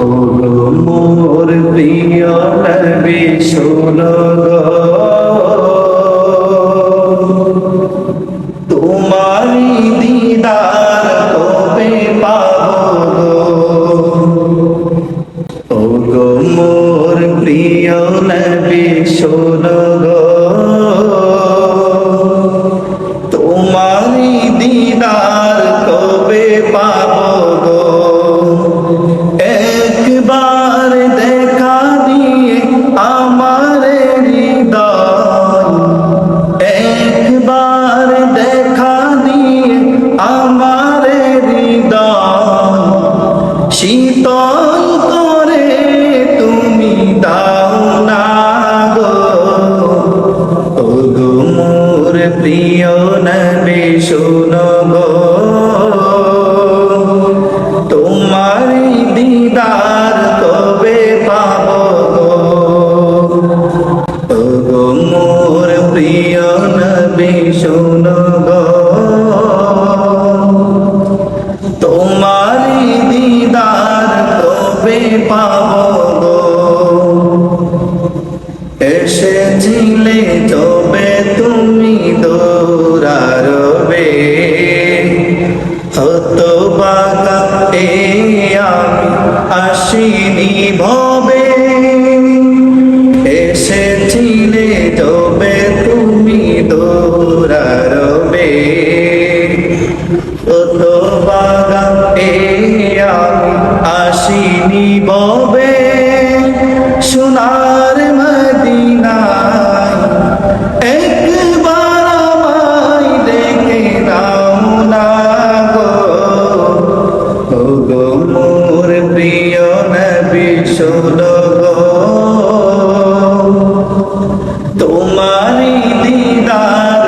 ও গো মোর প্রিয় নবী শোনো গো, তোমারি দিদার কবে পাবো গো। ও গো মোর প্রিয় নবী শোনো গো, তোমারি দিদার কবে পাবো গো। একবার দেখা দিয়ে আমার হৃদয়, একবার দেখা দিয়ে আমার হৃদয় শীতল করে তুমি দাও না গো। ও গো মোর প্রিয় নবী শোনো গো, তোমারি দিদার কবে পাবো গো। ও গো মোর প্রিয় নবী শোনো গো, তোমারি দিদার কবে পাবো গো। এসেছিলে তবে তুমি দৌড়ারবে, হতো বাগা এ আমি আসিনি ভবে। এসেছিলে তবে তুমি দৌড়ারবে, হতো বাগা এ আমি আসিনি ভবে। সোনার মদিনায় একবার আমায় দেখে দাও না গো। ও গো মোর প্রিয় নবী শোনো গো, তোমারি দিদার